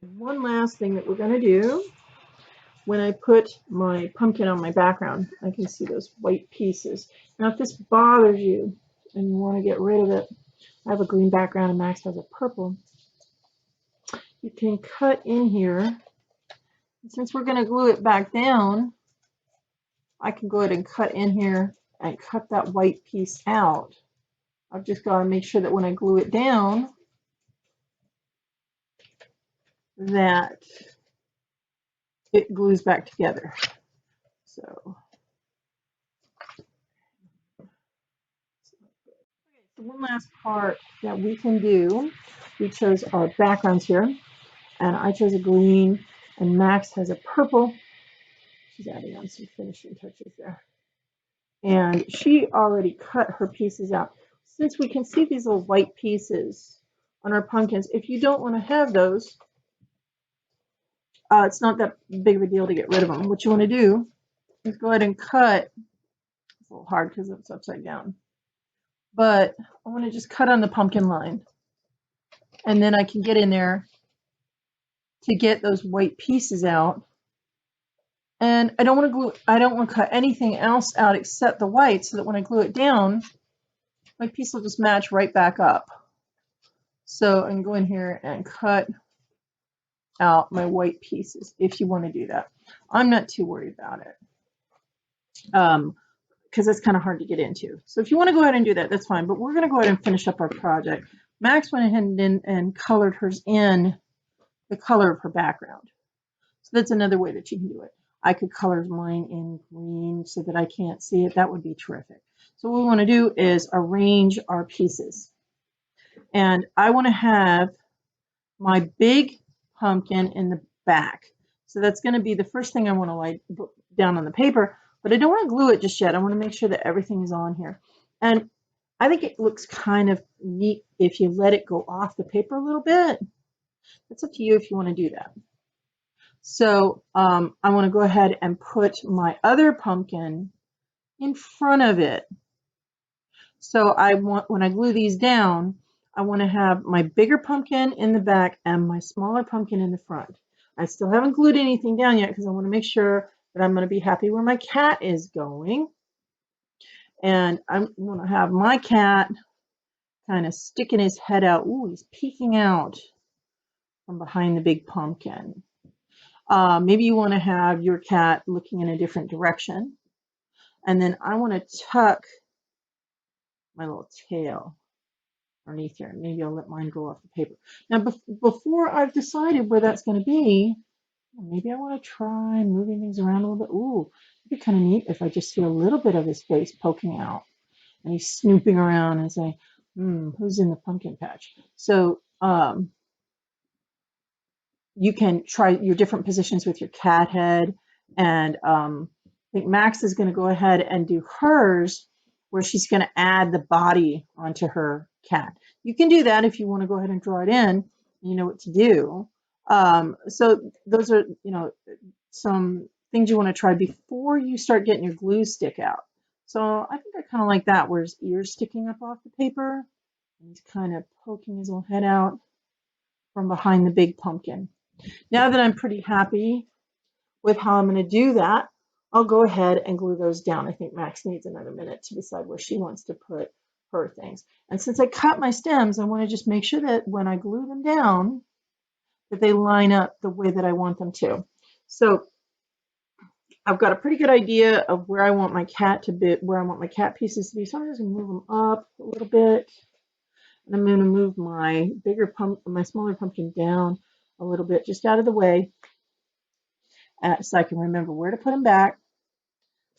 One last thing that we're going to do, when I put my pumpkin on my background, I can see those white pieces. Now, if this bothers you and you want to get rid of it, I have a green background and Max has a purple. You can cut in here. Since we're going to glue it back down, I can go ahead and cut in here and cut that white piece out. I've just got to make sure that when I glue it down, that it glues back together. So one last part that we can do, we chose our backgrounds here, and I chose a green, and Max has a purple. She's adding on some finishing touches there. And she already cut her pieces out. Since we can see these little white pieces on our pumpkins, if you don't want to have those, it's not that big of a deal to get rid of them. What you want to do is go ahead and cut. It's a little hard because it's upside down. But I want to just cut on the pumpkin line. And then I can get in there to get those white pieces out. And I don't want to cut anything else out except the white, so that when I glue it down, my piece will just match right back up. So I can go in here and cut out my white pieces if you want to do that. I'm not too worried about it because it's kind of hard to get into. So if you want to go ahead and do that, that's fine. But we're going to go ahead and finish up our project. Max went ahead and colored hers in the color of her background. So that's another way that you can do it. I could color mine in green so that I can't see it. That would be terrific. So what we want to do is arrange our pieces. And I want to have my big pumpkin in the back. So that's going to be the first thing I want to lay down on the paper, but I don't want to glue it just yet. I want to make sure that everything is on here. And I think it looks kind of neat if you let it go off the paper a little bit. It's up to you if you want to do that. So I want to go ahead and put my other pumpkin in front of it. So when I glue these down, I want to have my bigger pumpkin in the back and my smaller pumpkin in the front. I still haven't glued anything down yet because I want to make sure that I'm going to be happy where my cat is going. And I want to have my cat kind of sticking his head out. Ooh, he's peeking out from behind the big pumpkin. Maybe you want to have your cat looking in a different direction. And then I want to tuck my little tail underneath here. Maybe I'll let mine go off the paper. Now, before I've decided where that's going to be, maybe I want to try moving things around a little bit. Ooh, it'd be kind of neat if I just see a little bit of his face poking out. And he's snooping around and saying, who's in the pumpkin patch? So you can try your different positions with your cat head. And I think Max is going to go ahead and do hers where she's going to add the body onto her cat. You can do that if you want to go ahead and draw it in. You know what to do. So those are, some things you want to try before you start getting your glue stick out. So I think I kind of like that, where his ear's sticking up off the paper. And he's kind of poking his little head out from behind the big pumpkin. Now that I'm pretty happy with how I'm going to do that, I'll go ahead and glue those down. I think Max needs another minute to decide where she wants to put her things. And since I cut my stems, I want to just make sure that when I glue them down, that they line up the way that I want them to. So I've got a pretty good idea of where I want my cat to be, where I want my cat pieces to be. So I'm just going to move them up a little bit. And I'm going to move my smaller pumpkin down a little bit, just out of the way, so I can remember where to put them back.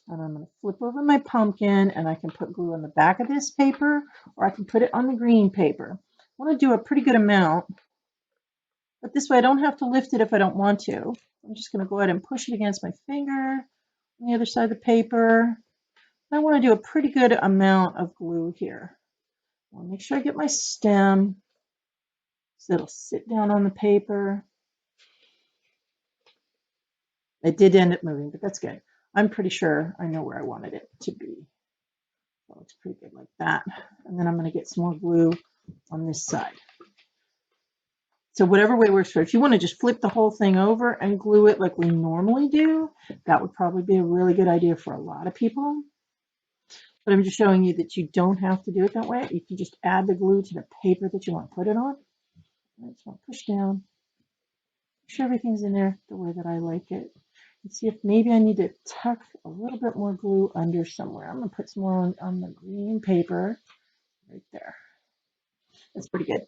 And I'm going to flip over my pumpkin, and I can put glue on the back of this paper, or I can put it on the green paper. I want to do a pretty good amount, but this way I don't have to lift it if I don't want to. I'm just going to go ahead and push it against my finger on the other side of the paper. I want to do a pretty good amount of glue here. I'll make sure I get my stem so it'll sit down on the paper. It did end up moving, but that's good. I'm pretty sure I know where I wanted it to be. That looks pretty good like that. And then I'm going to get some more glue on this side. So whatever way works for you. If you want to just flip the whole thing over and glue it like we normally do, that would probably be a really good idea for a lot of people. But I'm just showing you that you don't have to do it that way. You can just add the glue to the paper that you want to put it on. I just want to push down, make sure everything's in there the way that I like it. And see if maybe I need to tuck a little bit more glue under somewhere. I'm going to put some more on the green paper right there. That's pretty good.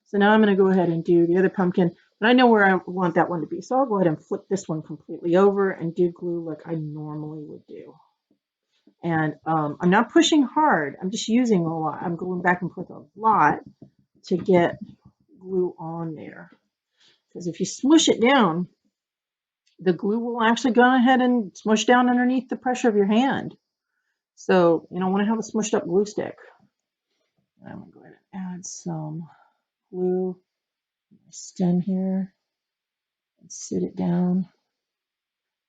So now I'm going to go ahead and do the other pumpkin, but I know where I want that one to be. So I'll go ahead and flip this one completely over and do glue like I normally would do. And I'm not pushing hard. I'm just using a lot. I'm going back and forth a lot to get glue on there. Because if you smush it down, the glue will actually go ahead and smush down underneath the pressure of your hand. So you don't want to have a smushed up glue stick. I'm going to go ahead and add some glue on my stem here and sit it down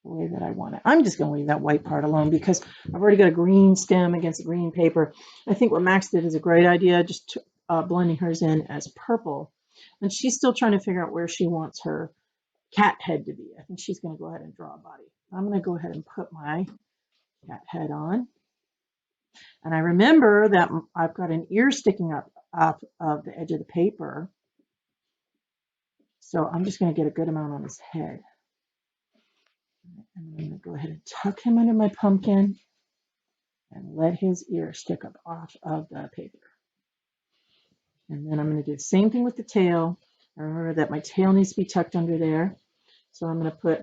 the way that I want it. I'm just going to leave that white part alone because I've already got a green stem against green paper. I think what Max did is a great idea, just blending hers in as purple. And she's still trying to figure out where she wants her cat head to be. I think she's going to go ahead and draw a body. I'm going to go ahead and put my cat head on. And I remember that I've got an ear sticking up off of the edge of the paper. So I'm just going to get a good amount on his head. And I'm going to go ahead and tuck him under my pumpkin and let his ear stick up off of the paper. And then I'm going to do the same thing with the tail. I remember that my tail needs to be tucked under there. So I'm going to put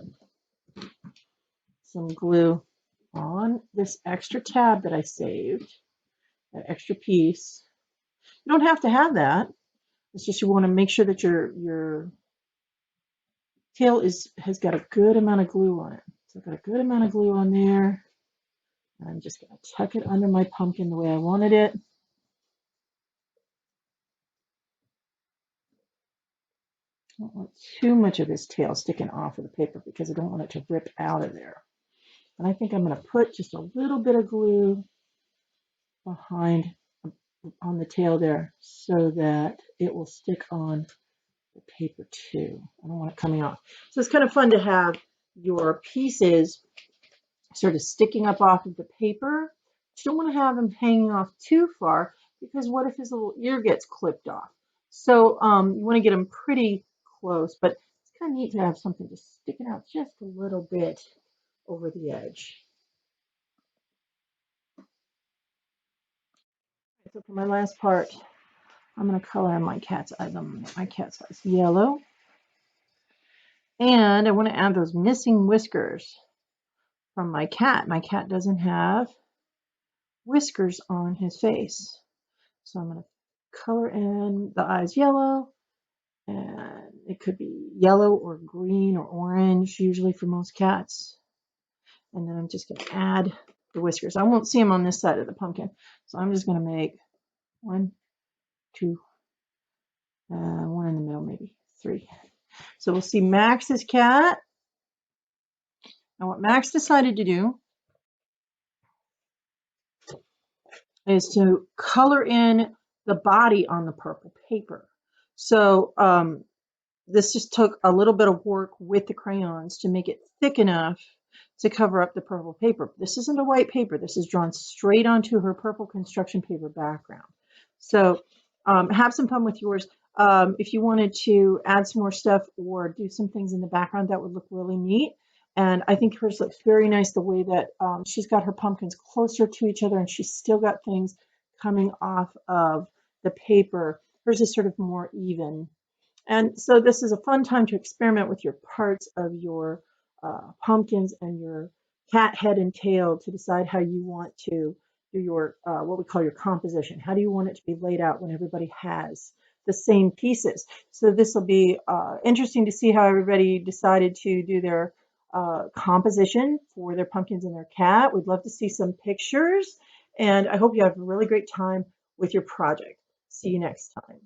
some glue on this extra tab that I saved, that extra piece. You don't have to have that. It's just you want to make sure that your tail has got a good amount of glue on it. So I've got a good amount of glue on there. And I'm just going to tuck it under my pumpkin the way I wanted it. I don't want too much of his tail sticking off of the paper because I don't want it to rip out of there. And I think I'm going to put just a little bit of glue behind on the tail there so that it will stick on the paper too. I don't want it coming off. So it's kind of fun to have your pieces sort of sticking up off of the paper. You don't want to have them hanging off too far because what if his little ear gets clipped off? So you want to get them pretty close, but it's kind of neat to have something just sticking out just a little bit over the edge. So for my last part, I'm going to color my cat's eyes yellow. And I want to add those missing whiskers from my cat. My cat doesn't have whiskers on his face. So I'm going to color in the eyes yellow. And it could be yellow or green or orange, usually for most cats. And then I'm just going to add the whiskers. I won't see them on this side of the pumpkin. So I'm just going to make 1, 2, 1 in the middle, maybe 3. So we'll see Max's cat. Now what Max decided to do is to color in the body on the purple paper. So this just took a little bit of work with the crayons to make it thick enough to cover up the purple paper. This isn't a white paper. This is drawn straight onto her purple construction paper background. So have some fun with yours. If you wanted to add some more stuff or do some things in the background, that would look really neat. And I think hers looks very nice the way that she's got her pumpkins closer to each other and she's still got things coming off of the paper. Hers is sort of more even. And so this is a fun time to experiment with your parts of your pumpkins and your cat head and tail to decide how you want to do your, what we call your composition. How do you want it to be laid out when everybody has the same pieces? So this will be interesting to see how everybody decided to do their composition for their pumpkins and their cat. We'd love to see some pictures. And I hope you have a really great time with your project. See you next time.